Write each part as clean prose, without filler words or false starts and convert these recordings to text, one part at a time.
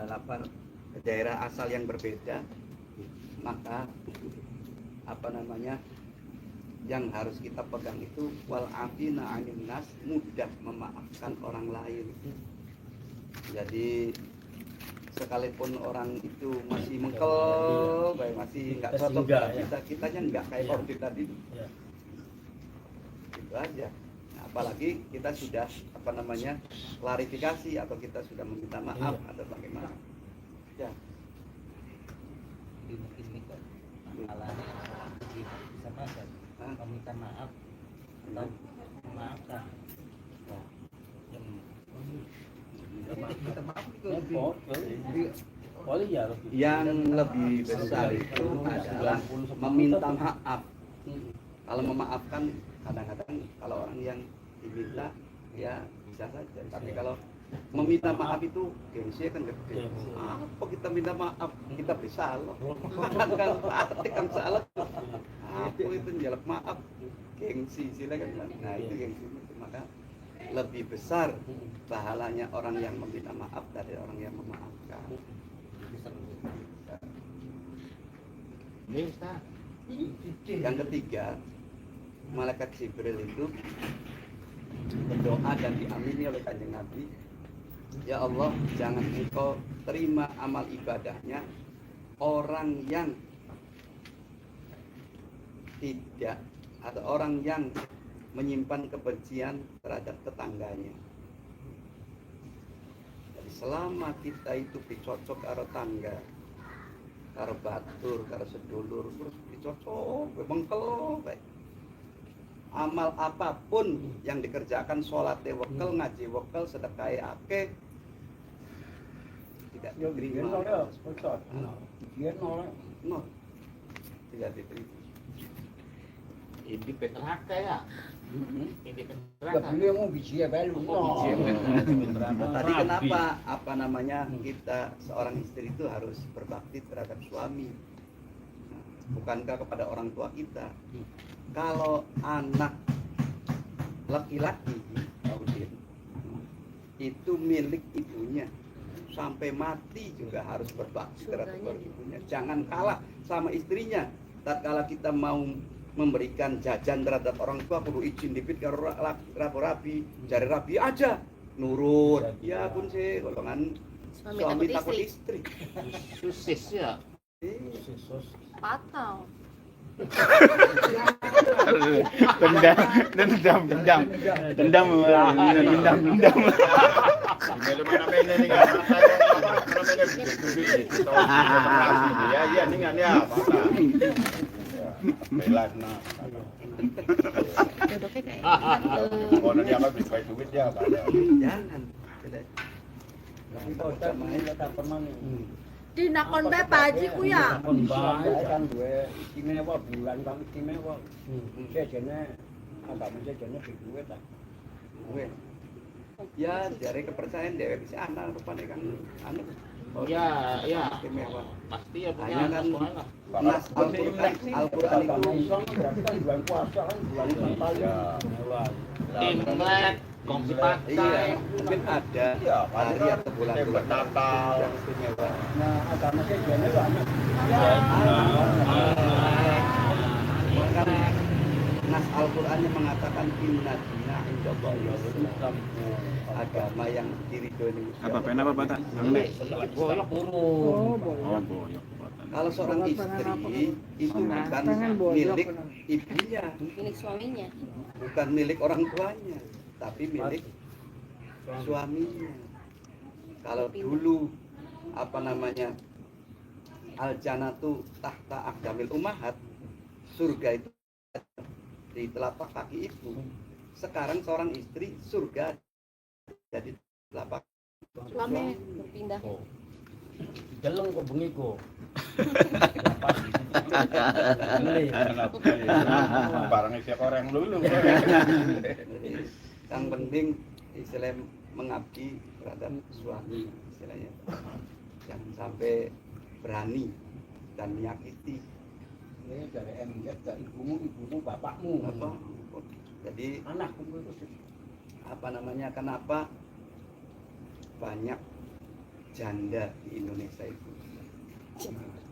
lapar ke daerah asal yang berbeda, maka apa namanya yang harus kita pegang itu wal afina 'anil nas, mudah memaafkan orang lain. Jadi sekalipun orang itu masih mengkel, masih nggak cocok dengan kita, kitanya nggak kayak Kordi tadi. Itu aja. Nah, apalagi kita sudah apa namanya klarifikasi atau kita sudah meminta maaf atau bagaimana. Ya. Mungkin itu alasannya bisa masuk meminta maaf atau memaafkan. Yang lebih besar itu adalah meminta maaf. Kalau memaafkan kadang-kadang kalau orang yang diminta ya bisa saja, tapi kalau meminta maaf itu gengsi kan gede. Apa kita minta maaf? Kita beri salah. Kan salah. Apa itu jalap maaf? Gengsi silakan. Nah itu gengsi. Maka lebih besar pahalanya orang yang meminta maaf dari orang yang memaafkan. Yang ketiga, malaikat Jibril itu berdoa dan diamini oleh Kanjeng Nabi, ya Allah, jangan engkau terima amal ibadahnya orang yang tidak atau orang yang menyimpan kebencian terhadap tetangganya. Jadi selama kita itu dicocok karo tangga, karo batur, karo sedulur, terus dicocok, mengkel baik. Amal apapun yang dikerjakan, sholat wekel, ngaji wekel, sedekah akeh, tidak diterima. Tidak diterima. Ini petraka ya. Ini petraka. Tadi kenapa apa namanya kita seorang istri itu harus berbakti terhadap suami? Bukankah kepada orang tua kita? Kalau anak laki-laki itu milik ibunya, sampai mati juga harus berbakti terhadap ibunya. Jangan kalah sama istrinya. Tatkala kita mau memberikan jajan terhadap orang tua, kudu izin dipit karo rabi, jari rabi aja nurut. Ya pun sih golongan suami takut istri. Susis ya. Patau. Dendam. Ya, ningan ya. Belakna. Duduknya kayak Kalau dia nggak bisa duit ya, Jangan. di nakon bae Pak Haji ku ya. Kan gue istimewa bulan kang istimewa. Jajane agak jajane duit lah. Ya dari kepercayaan dewe bisa anak rupanya kan anu. Ya, Istimewa. pasti ya punya Hanya kan sekolah. nas Al-Quran itu berarti kan bulan puasa kan bulan paling Imlek, kongsi iya, pantai. mungkin ada hari atau bulan-bulan Natal. yang istimewa. nah agama jajane banyak. Bahkan nas Al-Qurannya mengatakan inna dina indallahi Islam, agama yang diridhoi. Apa pena apa bata? Bolak burung. Oh, boyok. Kalau seorang istri itu bukan milik ibunya, Milik suaminya. bukan milik orang tuanya, tapi milik suaminya. Kalau dulu apa namanya al-jannatu tahta aqdamil ummahat, surga itu di telapak kaki ibu. Sekarang seorang istri surga jadi telapak Suami berpindah. Jeleng kok bengi kok. Barang isi orang dulu. Yang penting istilah mengabdi terhadap suami, istilahnya jangan sampai berani dan menyakiti Ini dari MZ ke ibumu, bapakmu. apa. Jadi Anakku itu apa namanya, kenapa banyak janda di Indonesia itu.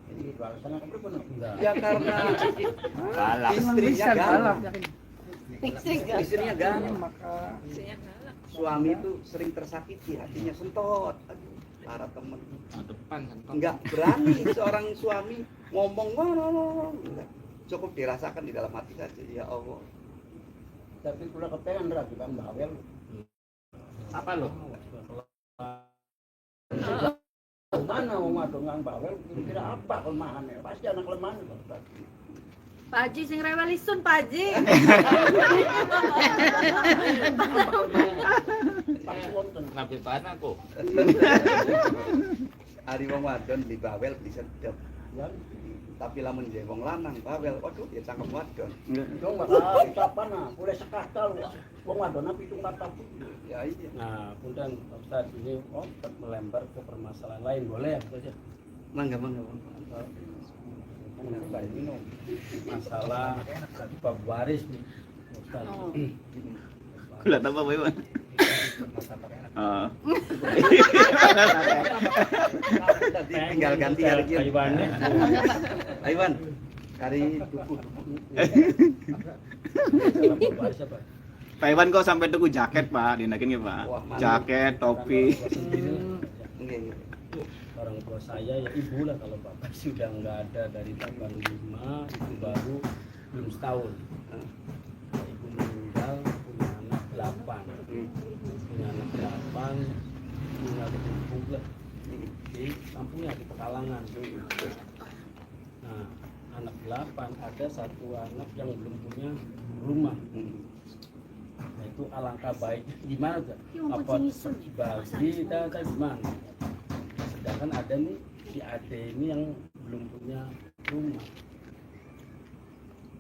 Ini alasan apa pun enggak. Ya karena Galak. istrinya galak. Istrinya Istrinya galak. Istrinya galak. Suami itu sering tersakiti, hatinya sentot. Aduh, para temen depan kan. nggak berani seorang suami ngomong enggak. Cukup dirasakan di dalam hati saja. Ya Allah. Tapi kula kepengen ra juga bawel. Apa lo? Mana wong wadon nang bawel kira apa kelemahannya? Pasti anak kelemahan. Pak Haji sing rewel isun Pak Haji. Pasti wonten. Nabi bahan aku. Ari wong wadon di bawel bisa sedep. Ya, Tapi lamun je wong lanang bawel, waduh ya cangkem wadon. dong bakal ucapan nah, boleh sekata lu. Wong wadon pitung kata pun. Ya iya. Nah, punten Ustaz ini melembar ke permasalahan lain boleh ya Ustaz? Mangga. Masalah bab waris nih Ustaz. Oh. Kulat apa Pak Iwan? Oh. Tadi tinggal ganti hari ini. Kaiwannya. Aiwan, kari duku. Masalah bab waris apa? Pak Iwan kok sampai tuku jaket Pak, dinakin nggih Pak? Wah, mantap. Jaket, topi. Nggih. Orang tua saya ya ibu lah, kalau bapak sudah nggak ada dari tanggal 5 itu baru belum setahun. Ibu meninggal punya anak 8, punya anak 8, punya berkumpul lah di kampungnya di Pekalongan. Nah, anak 8 ada satu anak yang belum punya rumah. Nah, itu alangkah baiknya gimana tuh? Apa bagi kita gimana? Sedangkan ada nih si Ade ini yang belum punya rumah.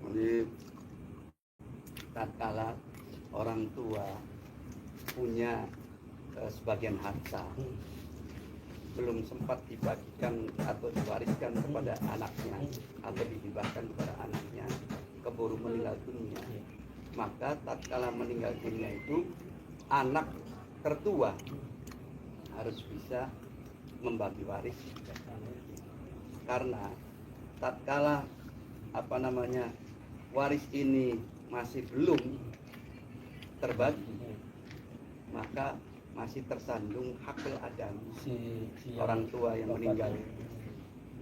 Jadi tatkala orang tua punya sebagian harta belum sempat dibagikan atau diwariskan kepada anaknya atau dihibahkan kepada anaknya, keburu meninggal dunia, maka tatkala meninggal dunia itu anak tertua harus bisa membagi waris, karena tatkala waris ini masih belum terbagi, maka masih tersandung hakul adam Si orang tua yang bapaknya. meninggal.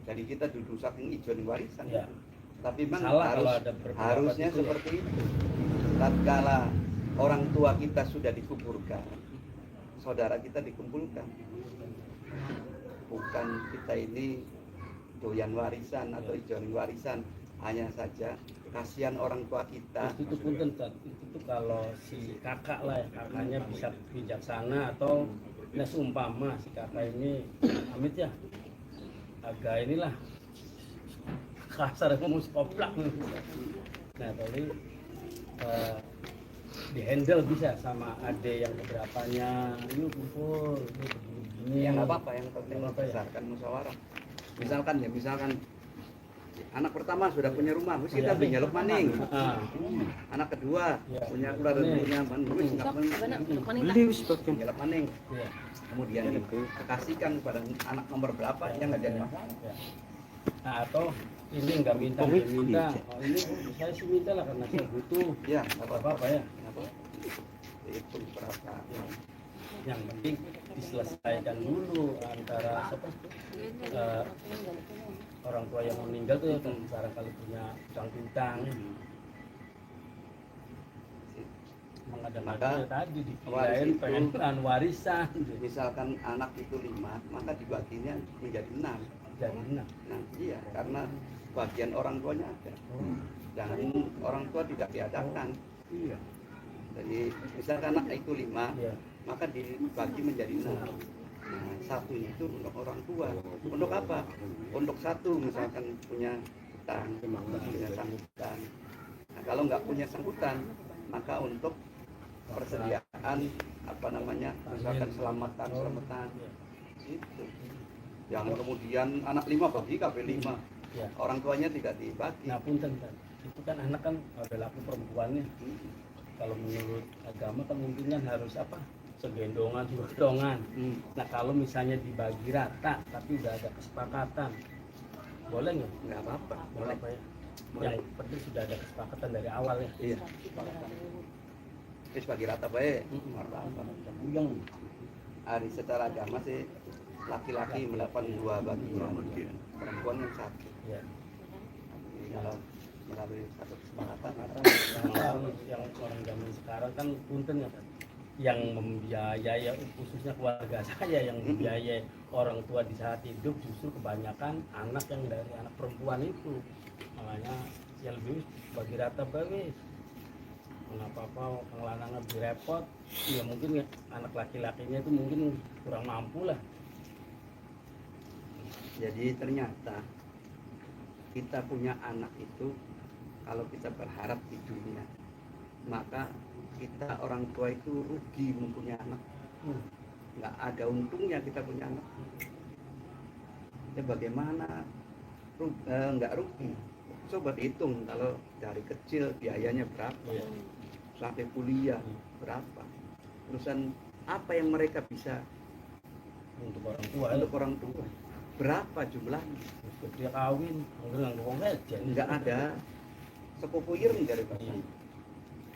Jadi kita duduk saking ijon warisan. Ya. Tapi memang Salah kalau ada beberapa harusnya itu ya. seperti itu. Tatkala orang tua kita sudah dikuburkan, saudara kita dikumpulkan. Bukan kita ini doyan warisan atau ijonin warisan, hanya saja kasihan orang tua kita. Itu punten Ustaz. Itu tuh kalau si kakak lah ya, kakaknya bisa bijaksana atau nes umpama si kakak ini amit ya agak inilah kasar ngomong koplak. Nah tadi dihandle bisa sama ade yang beberapanya, yuk kumpul, yuk begini. Ya nggak apa-apa, yang penting Nggak apa-apa ya. membesarkan musyawarah. Misalkan anak pertama sudah punya rumah, wis kita Iya. nyeluk maning. Ah, Anak kedua Iya. punya keluarga, Nih. punya wis nggak Sok, benar, maning tak? nyeluk maning. iya. Kemudian dikasihkan kepada anak nomor berapa yang nggak jadi masalah. Ya. Nah, atau ini nggak minta, dia minta. Oh, ini saya sih minta lah karena saya butuh. Ya nggak Apa apa-apa. apa ya. Nggak apa-apa. Itu berapa? Yang penting diselesaikan dulu antara orang tua yang meninggal tuh kan barangkali punya utang-utang. Mengada-ngada Maka tadi waris dikirain itu- pengen warisan Misalkan anak itu 5, maka dibaginya menjadi 6. jadi enak. Nah, iya, karena bagian orang tuanya ada. Jangan orang tua tidak diadakan. Iya. Jadi misalkan anak itu 5, Iya. maka dibagi menjadi 6. Nah, satunya itu untuk orang tua. Untuk apa? Untuk satu misalkan punya hutang, punya sanggutan. Nah, kalau nggak punya sanggutan, maka untuk persediaan misalkan selamatan itu. Jangan kemudian anak 5 bagi KB 5, Ya. orang tuanya tidak dibagi. Nah punten kan, itu kan anak kan ada laku perempuannya. Kalau menurut agama kan mungkin kan harus apa? segendongan, segodongan. Hmm. Nah kalau misalnya dibagi rata, tapi udah ada kesepakatan, boleh nggak? Nggak apa-apa, Boleh boleh. apa ya? Boleh. Yang penting sudah ada kesepakatan dari awal ya. Iya. Wis bagi rata bae. Mm-mm. Nggak apa-apa. Buyang. Hari secara agama sih laki-laki mendapat 2 bagian, perempuan yang 1. Ya. Jadi kalau melalui satu kesepakatan Kalau yang orang zaman sekarang kan punten ya kan, yang membiayai khususnya keluarga saya yang membiayai orang tua di saat hidup justru kebanyakan anak yang dari anak perempuan itu, makanya yang lebih bagi rata bagus. Kenapa apa orang lanang lebih repot, ya mungkin ya, anak laki-lakinya itu mungkin kurang mampu lah. Jadi ternyata kita punya anak itu kalau kita berharap di dunia, maka kita orang tua itu rugi mempunyai anak. Nggak ada untungnya kita punya anak. Ya bagaimana nggak rugi? Coba hitung kalau dari kecil biayanya berapa, Iya. sampai kuliah berapa, terusan apa yang mereka bisa Untuk orang tua untuk orang tua, berapa jumlahnya? untuk dia kawin enggak ngomong aja Nggak ada sepupu ireng dari bapak.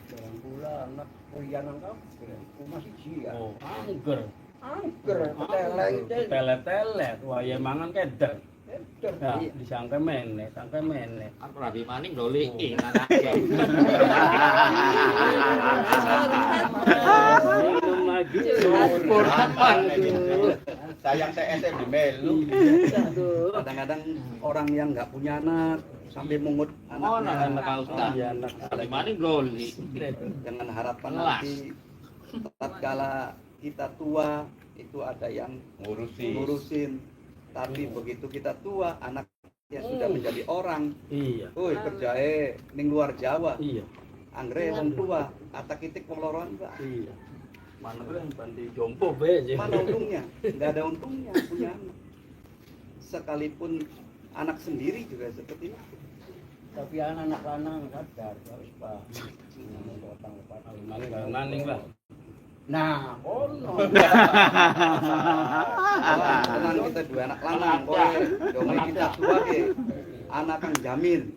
Jalan pula anak prianan kabeh. Masih jia. oh angger Angker teleng telet-telet wah ya mangan keder Eder. ya disangka meneh sangka meneh Aku rabi maning doliin anaknya. minum lagi Kapan Sayang saya di melu. Kadang-kadang orang yang nggak punya anak sampai mungut Mana anaknya anak kau ustaz? iya anak Rabi maning doli. dengan harapan Kelas. nanti tatkala kita tua itu ada yang ngurusin. Tapi begitu kita tua, anaknya sudah menjadi orang. iya Woi kerjae ning luar Jawa. iya Anggere wong tua, atak itik wong loron Pak. iya mana boleh bandi jompo be Mana untungnya? Nggak ada untungnya punya anak. Sekalipun anak sendiri juga seperti itu. Tapi anak lanang sadar harus pak. maning lah Nah, ono. Tenang kita dua anak lanang, kowe dongeng kita tua ke anak kang jamin.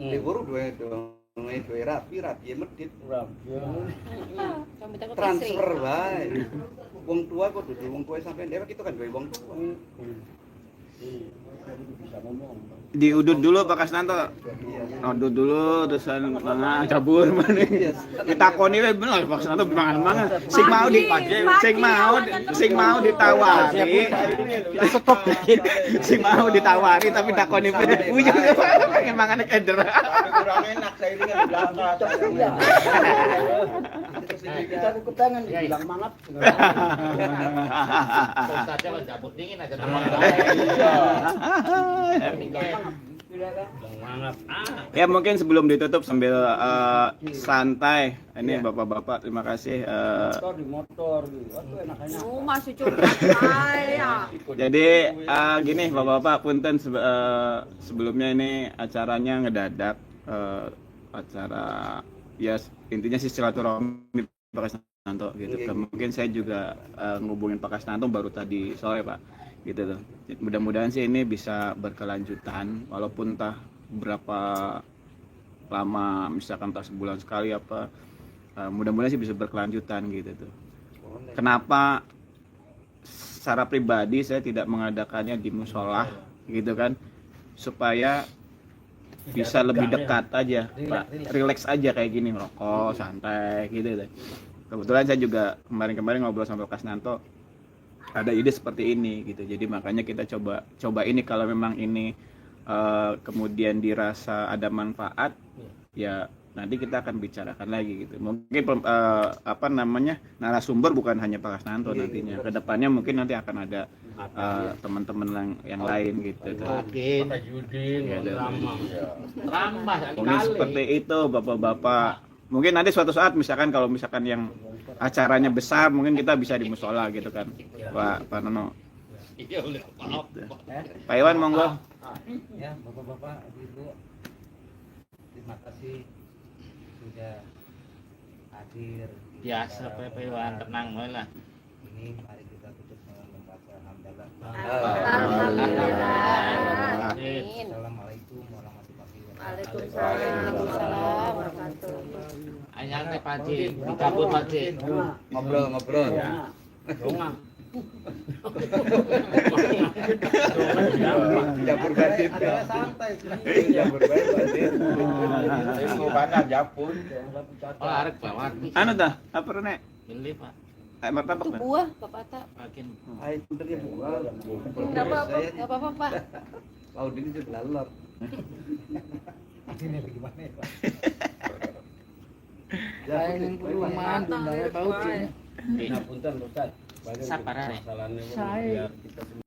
Diburu dua dongeng dua rapi medit. Transfer bae. Wong tua kok dudu wong tua sampean dewek itu kan duwe wong tua. Bisa ngomong. Diudut dulu Pak Kasnanto. Udut dulu terusan manga cabur mana. Ditakoni we bener Pak Kasnanto mangan. Sing mau ditawari. Stop dikit. Sing mau ditawari tapi takoni puyeng pengen mangan keder. Kurang enak saya ini kan belakang. Kita ikut tangan bilang mangat. Ustaznya kan cabut dingin aja nama. Semangat. Ya mungkin sebelum ditutup sambil santai. Ini bapak-bapak terima kasih. Motor di motor gitu. Aduh enak-enak. Masih curhat saya. Jadi gini bapak-bapak punten sebelumnya ini acaranya ngedadak acara ya intinya sih silaturahmi Pak Kasnanto gitu. Mungkin saya juga ngubungin Pak Kasnanto baru tadi sore Pak gitu tuh. Mudah-mudahan sih ini bisa berkelanjutan walaupun entah berapa lama misalkan entah sebulan sekali apa mudah-mudahan sih bisa berkelanjutan gitu tuh. Kenapa secara pribadi saya tidak mengadakannya di musola gitu kan supaya bisa lebih dekat aja Pak, relax aja kayak gini merokok santai gitu deh. Kebetulan saya juga kemarin ngobrol sama Pak Kasnanto ada ide seperti ini gitu, jadi makanya kita coba ini kalau memang ini kemudian dirasa ada manfaat ya nanti kita akan bicarakan lagi gitu. Mungkin narasumber bukan hanya Pak Kasnanto nantinya, kedepannya mungkin nanti akan ada teman-teman yang lain gitu. Mungkin Pak Judin ramah Mungkin seperti itu bapak-bapak. Mungkin nanti suatu saat kalau misalkan yang acaranya besar mungkin kita bisa di musola gitu kan Pak Nono. Iya udah maaf. Pak Iwan monggo. Ya bapak-bapak ibu terima kasih sudah hadir. Biasa pepewan tenang wae lah. Ini mari kita tutup dengan membaca hamdalah. Alhamdulillah. Amin. Assalamualaikum warahmatullahi wabarakatuh. Waalaikumsalam warahmatullahi wabarakatuh. Anyar teh Pak Haji, dikabut Pak Haji. Ngobrol. Dongah. Japur batin. Japur batin. Mau baca japur. Oh, arek bawah. Anu dah, apa nek? Milih Pak. Martabak Itu dah. buah, Bapak Tak. Makin Hai, bentar ya Bu. Enggak apa-apa, enggak apa-apa, Pak. Laut ini sudah lalap. Ini bagaimana ya, Pak? Lain Perumahan Bunda Paut. Nah, punten Ustaz. Sabar, Rek. Masalahnya Saya. biar kita semua